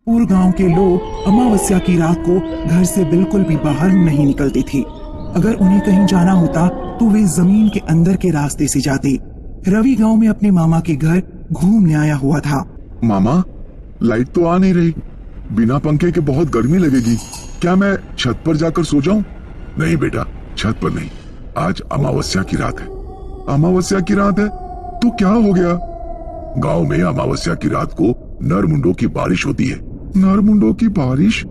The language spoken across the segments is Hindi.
पूरे गांव के लोग अमावस्या की रात को घर से बिल्कुल भी बाहर नहीं निकलते थे। अगर उन्हें कहीं जाना होता तो वे जमीन के अंदर के रास्ते से जाते। रवि गांव में अपने मामा के घर घूमने आया हुआ था। मामा, लाइट तो आ नहीं रही। बिना पंखे के बहुत गर्मी लगेगी। क्या मैं छत पर जाकर सो जाऊं? नहीं बेटा, छत पर नहीं। आज अमावस्या की रात है। अमावस्या की रात है तो क्या हो गया? गांव में अमावस्या की रात को नरमुंडों की बारिश होती है। नरमुंडों की बारिश?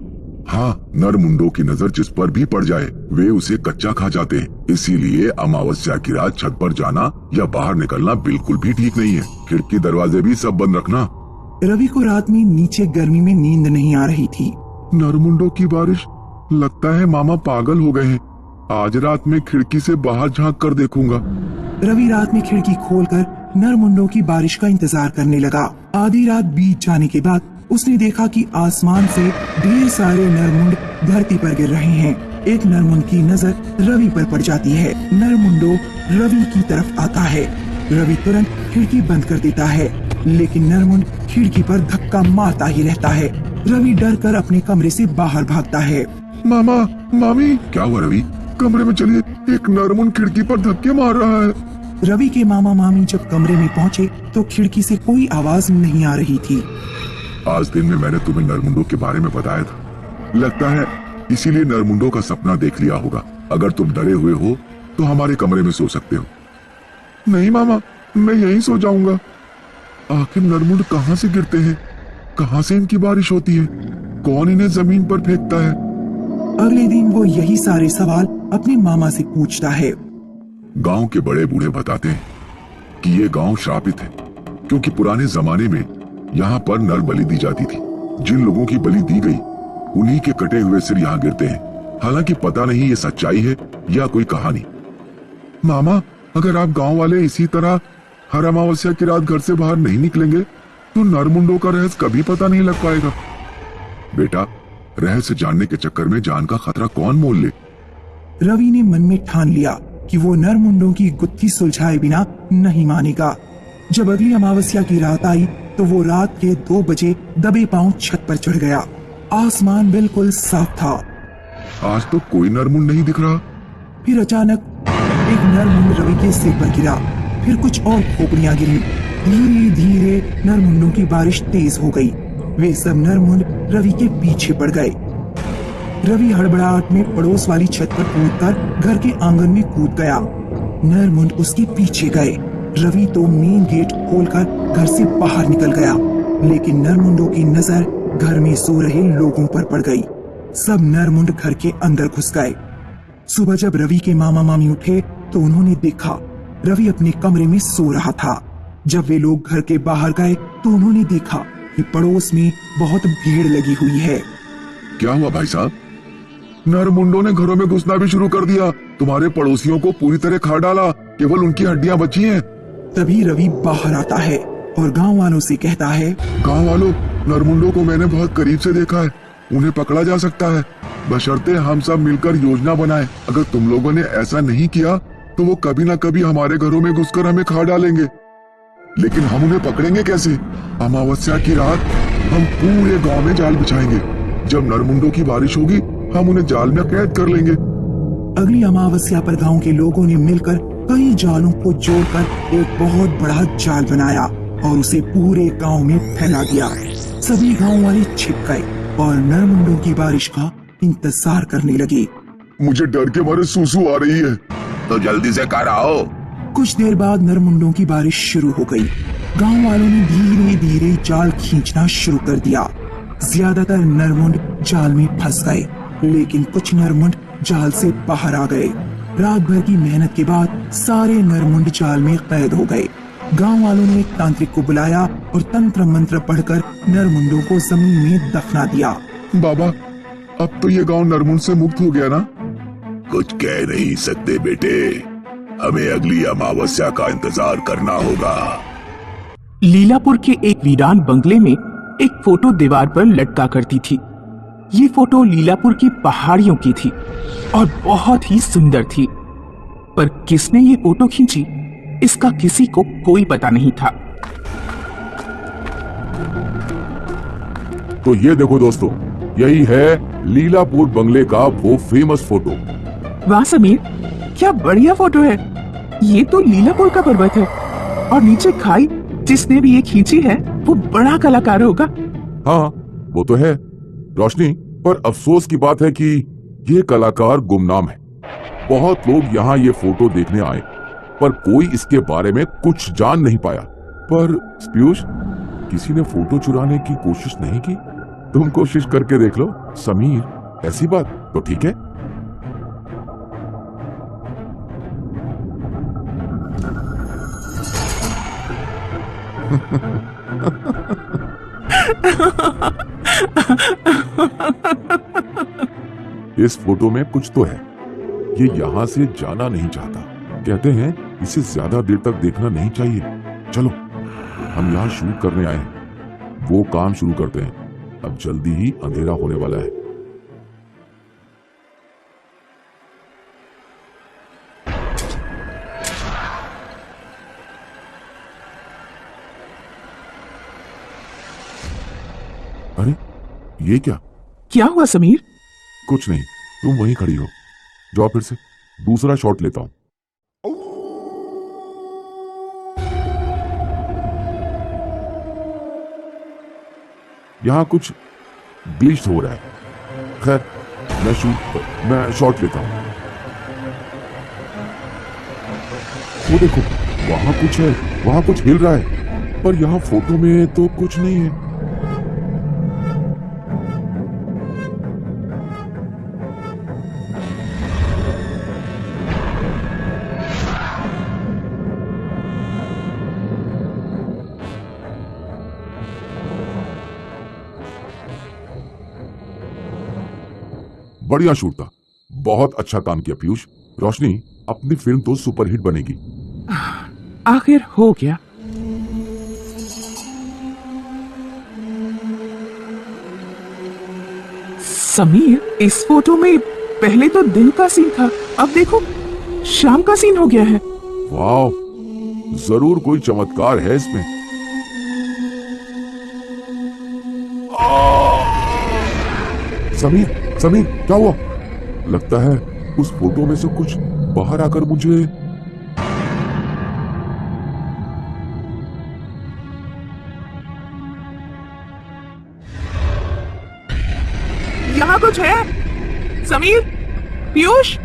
हाँ, नरमुंडों की नजर जिस पर भी पड़ जाए वे उसे कच्चा खा जाते हैं। इसीलिए अमावस्या की रात छत पर जाना या बाहर निकलना बिल्कुल भी ठीक नहीं है। खिड़की दरवाजे भी सब बंद रखना। रवि को रात में नीचे गर्मी में नींद नहीं आ रही थी। नरमुंडों की बारिश? लगता है मामा पागल हो गए हैं। आज रात में खिड़की से बाहर झांक कर देखूंगा। रवि रात में खिड़की खोलकर नरमुंडों की बारिश का इंतजार करने लगा। आधी रात बीत जाने के बाद उसने देखा कि आसमान से ढेर सारे नरमुंड धरती पर गिर रहे हैं। एक नरमुंड की नजर रवि पर पड़ जाती है। नरमुंडो रवि की तरफ आता है। रवि तुरंत खिड़की बंद कर देता है, लेकिन नरमुंड खिड़की पर धक्का मारता ही रहता है। रवि डर कर अपने कमरे से बाहर भागता है। मामा, मामी, क्या हुआ रवि? कमरे में चलिए, एक नरमुंड खिड़की पर धक्के मार रहा है। रवि के मामा मामी जब कमरे में पहुँचे तो खिड़की से कोई आवाज नहीं आ रही थी। आज दिन में मैंने तुम्हें नरमुंडों के बारे में बताया था। लगता है इसीलिए नरमुंडों का सपना देख लिया होगा। अगर तुम डरे हुए हो तो हमारे कमरे में सो सकते हो। नहीं मामा, मैं यहीं सो जाऊंगा। आखिर नरमुंड कहाँ से गिरते हैं? कहाँ से इनकी बारिश होती है? कौन इन्हें जमीन पर फेंकता है? अगले दिन वो यही सारे सवाल अपने मामा से पूछता है। गांव के बड़े बूढ़े बताते हैं कि ये गांव श्रापित है, क्योंकि पुराने जमाने में यहाँ पर नर बलि दी जाती थी। जिन लोगों की बलि दी गई उन्हीं के कटे हुए सिर यहाँ गिरते हैं। हालांकि पता नहीं ये सच्चाई है या कोई कहानी। मामा, अगर आप गांव वाले इसी तरह हर अमावस्या की रात घर से बाहर नहीं निकलेंगे तो नरमुंडों का रहस्य कभी पता नहीं लग पाएगा। बेटा, रहस्य जानने के चक्कर में जान का खतरा कौन मोल ले? रवि ने मन में ठान लिया कि वो नरमुंडों की गुत्थी सुलझाए बिना नहीं मानेगा। जब अगली अमावस्या की रात आई तो वो रात के 2 बजे दबे पांव छत पर चढ़ गया। आसमान बिल्कुल साफ था। आज तो कोई नरमुंड नहीं दिख रहा। फिर अचानक एक नरमुंड रवि के सिर पर गिरा। फिर कुछ और खोपड़ियां गिरी। धीरे धीरे नरमुंडों की बारिश तेज हो गई। वे सब नरमुंड रवि के पीछे पड़ गए। रवि हड़बड़ाहट में पड़ोस वाली छत पर कूदकर घर के आंगन में कूद गया। नरमुंड उसके पीछे गए। रवि तो मेन गेट खोलकर घर से बाहर निकल गया, लेकिन नरमुंडों की नजर घर में सो रहे लोगों पर पड़ गई। सब नरमुंड घर के अंदर घुस गए। सुबह जब रवि के मामा मामी उठे तो उन्होंने देखा रवि अपने कमरे में सो रहा था। जब वे लोग घर के बाहर गए तो उन्होंने देखा कि पड़ोस में बहुत भीड़ लगी हुई है। क्या हुआ भाई साहब? नरमुंडों ने घरों में घुसना भी शुरू कर दिया। तुम्हारे पड़ोसियों को पूरी तरह खा डाला। केवल उनकी हड्डियां बची हैं। तभी रवि बाहर आता है और गांव वालों से कहता है, गांव वालों, नरमुंडों को मैंने बहुत करीब से देखा है। उन्हें पकड़ा जा सकता है, बशर्ते हम सब मिलकर योजना बनाएं। अगर तुम लोगों ने ऐसा नहीं किया तो वो कभी ना कभी हमारे घरों में घुसकर हमें खा डालेंगे। लेकिन हम उन्हें पकड़ेंगे कैसे? अमावस्या की रात हम पूरे गांव में जाल बिछाएंगे। जब नरमुंडों की बारिश होगी हम उन्हें जाल में कैद कर लेंगे। अगली अमावस्या पर गांव के लोगों ने मिलकर कई जालों को जोड़कर एक बहुत बड़ा जाल बनाया और उसे पूरे गांव में फैला दिया। सभी गांव वाले छिप गए और नरमुंडों की बारिश का इंतजार करने लगे। मुझे डर के मारे सूसू आ रही है। तो जल्दी से कर आओ। कुछ देर बाद नरमुंडों की बारिश शुरू हो गई। गांव वालों ने धीरे धीरे जाल खींचना शुरू कर दिया। ज्यादातर नरमुंड जाल में फंस गए, लेकिन कुछ नरमुंड जाल से बाहर आ गए। रात भर की मेहनत के बाद सारे नरमुंड जाल में कैद हो गए। गांव वालों ने एक तांत्रिक को बुलाया और तंत्र मंत्र पढ़कर नरमुंडों को जमीन में दफना दिया। बाबा, अब तो ये गांव नरमुंड से मुक्त हो गया ना? कुछ कह नहीं सकते बेटे, हमें अगली अमावस्या का इंतजार करना होगा। लीलापुर के एक वीरान बंगले में एक फोटो दीवार पर लटका करती थी। ये फोटो लीलापुर की पहाड़ियों की थी और बहुत ही सुंदर थी, पर किसने ये फोटो खींची इसका किसी को कोई पता नहीं था। तो ये देखो दोस्तों, यही है लीलापुर बंगले का वो फेमस फोटो। वाह समीर, क्या बढ़िया फोटो है। ये तो लीलापुर का पर्वत है और नीचे खाई। जिसने भी ये खींची है वो बड़ा कलाकार होगा। हाँ वो तो है रोशनी, पर अफसोस की बात है कि ये कलाकार गुमनाम है। बहुत लोग यहाँ ये फोटो देखने आए पर कोई इसके बारे में कुछ जान नहीं पाया। पर पीयूष, किसी ने फोटो चुराने की कोशिश नहीं की? तुम कोशिश करके देख लो। समीर, ऐसी बात तो ठीक है। इस फोटो में कुछ तो है। ये यहाँ से जाना नहीं चाहता। कहते हैं इसे ज्यादा देर तक देखना नहीं चाहिए। चलो, हम यहाँ शूट करने आए हैं, वो काम शुरू करते हैं। अब जल्दी ही अंधेरा होने वाला है। अरे ये क्या हुआ समीर? कुछ नहीं, तुम वहीं खड़ी हो। जाओ, फिर से दूसरा शॉट लेता हूं। यहां कुछ ग्लिच हो रहा है। खैर, मैं शॉट लेता हूं। वो देखो, वहां कुछ है, वहां कुछ हिल रहा है, पर यहां फोटो में तो कुछ नहीं है। बढ़िया शूट था, बहुत अच्छा काम किया पीयूष। रोशनी, अपनी फिल्म तो सुपरहिट बनेगी। आखिर हो गया। समीर, इस फोटो में पहले तो दिन का सीन था, अब देखो शाम का सीन हो गया है। वाह, जरूर कोई चमत्कार है इसमें। समीर, समीर, क्या हुआ? लगता है उस फोटो में से कुछ बाहर आकर मुझे यहाँ कुछ है। समीर, पीयूष,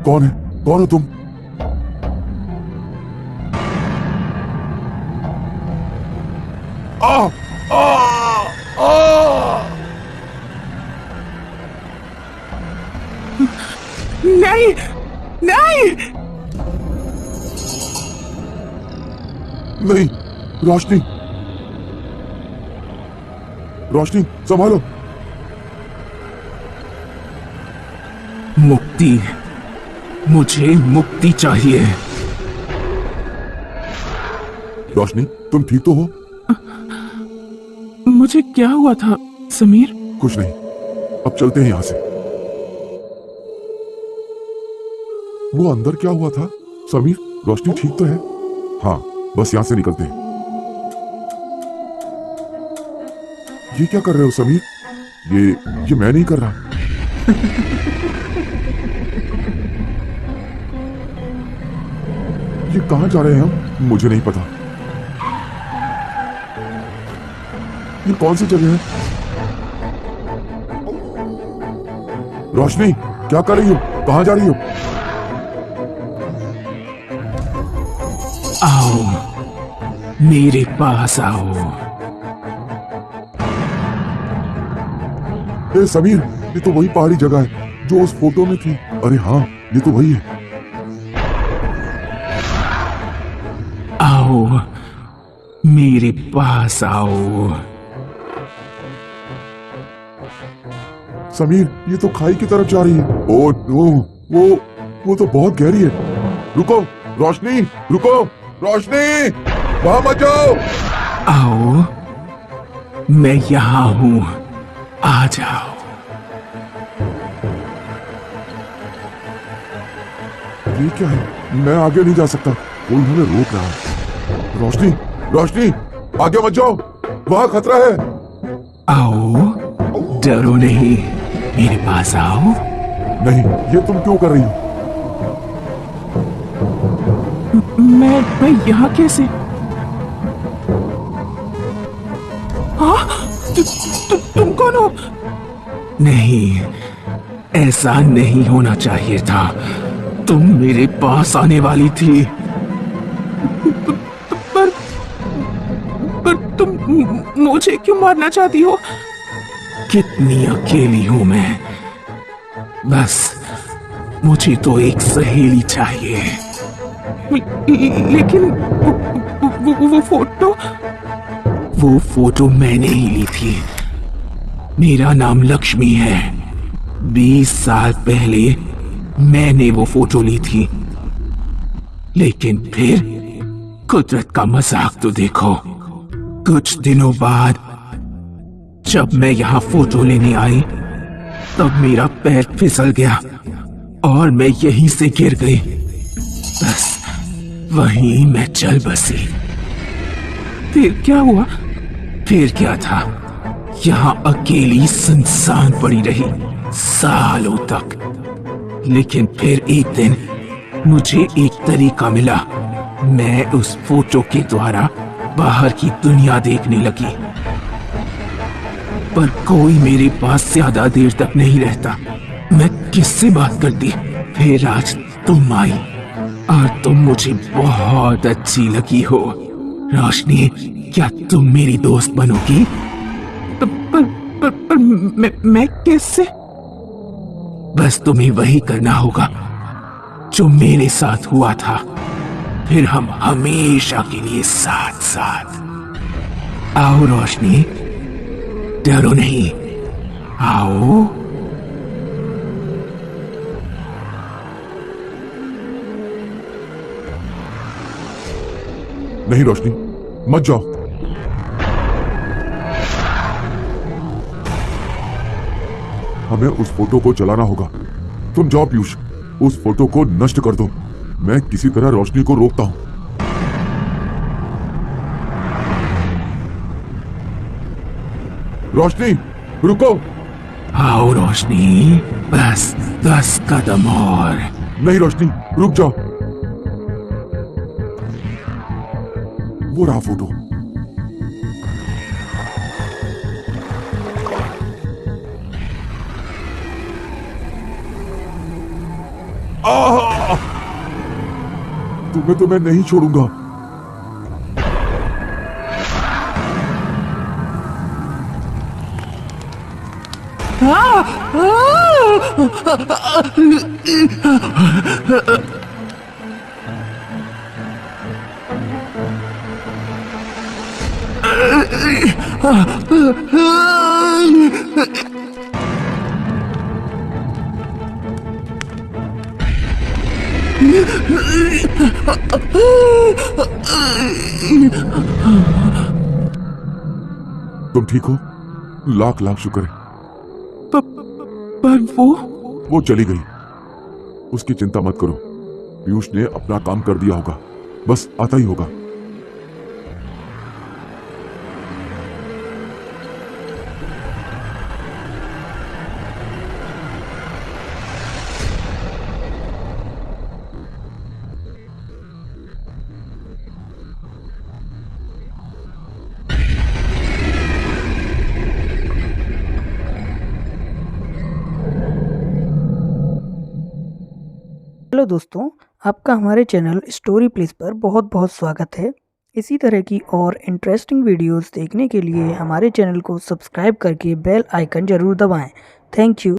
कौन है? कौन हो तुम? आ, आ, आ! नहीं, नहीं, नहीं, रोशनी, रोशनी, संभालो। मुक्ति, मुझे मुक्ति चाहिए। रोशनी, तुम ठीक तो हो? मुझे क्या हुआ था समीर? कुछ नहीं, अब चलते हैं यहां से। वो अंदर क्या हुआ था? समीर, रोशनी ठीक तो है? हाँ, बस यहां से निकलते हैं। ये क्या कर रहे हो समीर? ये मैं नहीं कर रहा। ये कहां जा रहे हैं हम? मुझे नहीं पता। ये कौन सी जगह है? रोशनी, क्या कर रही हो? कहां जा रही हो? आओ, मेरे पास आओ। ए समीर, ये तो वही पहाड़ी जगह है जो उस फोटो में थी। अरे हाँ, ये तो वही है। आओ, मेरे पास आओ। समीर, ये तो खाई की तरफ जा रही है। ओ नो, वो तो बहुत गहरी है। रुको रोशनी, रुको रोशनी, वहां मत जाओ। आओ, मैं यहाँ हूँ, आ जाओ। ये क्या है? मैं आगे नहीं जा सकता, कोई हमें रोक रहा है। रोशनी, रोशनी, आगे मत जाओ, वहां खतरा है। आओ, डरो नहीं, मेरे पास आओ। नहीं, ये तुम क्यों कर रही हो? मैं यहाँ कैसे? हाँ, तुम कौन हो? नहीं, ऐसा नहीं होना चाहिए था। तुम मेरे पास आने वाली थी, पर तुम मुझे क्यों मारना चाहती हो? कितनी अकेली हूं मैं। बस मुझे तो एक सहेली चाहिए। लेकिन वो फोटो मैंने ही ली थी। मेरा नाम लक्ष्मी है। 20 साल पहले मैंने वो फोटो ली थी। लेकिन फिर कुदरत का मजाक तो देखो। कुछ दिनों बाद जब मैं यहाँ फोटो लेने आई, तब मेरा पैर फिसल गया और मैं यहीं से गिर गई। बस वहीं मैं चल बसी। फिर क्या हुआ? फिर क्या था? यहाँ अकेली सुनसान पड़ी रही सालों तक। लेकिन फिर एक दिन मुझे एक तरीका मिला। मैं उस फोटो के द्वारा बाहर की दुनिया देखने लगी। पर कोई मेरे पास ज्यादा देर तक नहीं रहता। मैं किससे बात करती? फिर आज तुम आई और तुम मुझे बहुत अच्छी लगी हो। रोशनी, क्या तुम मेरी दोस्त बनोगी? पर मैं कैसे? बस तुम्हें वही करना होगा जो मेरे साथ हुआ था। फिर हम हमेशा के लिए साथ साथ। आओ रोशनी, डरो नहीं, आओ। नहीं रोशनी, मत जाओ। हमें उस फोटो को जलाना होगा। तुम जाओ पीयूष, उस फोटो को नष्ट कर दो। मैं किसी तरह रोशनी को रोकता हूं। रोशनी, रुको। आओ रोशनी, बस 10 कदम और। नहीं रोशनी, रुक जाओ। वो रहा फोटो। तुम्हें तो मैं नहीं छोड़ूंगा। तुम ठीक हो? लाख लाख शुक्र है। पर वो चली गई। उसकी चिंता मत करो। पीयूष ने अपना काम कर दिया होगा, बस आता ही होगा। हेलो दोस्तों, आपका हमारे चैनल स्टोरी प्लीज पर बहुत बहुत स्वागत है। इसी तरह की और इंटरेस्टिंग वीडियोस देखने के लिए हमारे चैनल को सब्सक्राइब करके बेल आइकन ज़रूर दबाएं। Thank you.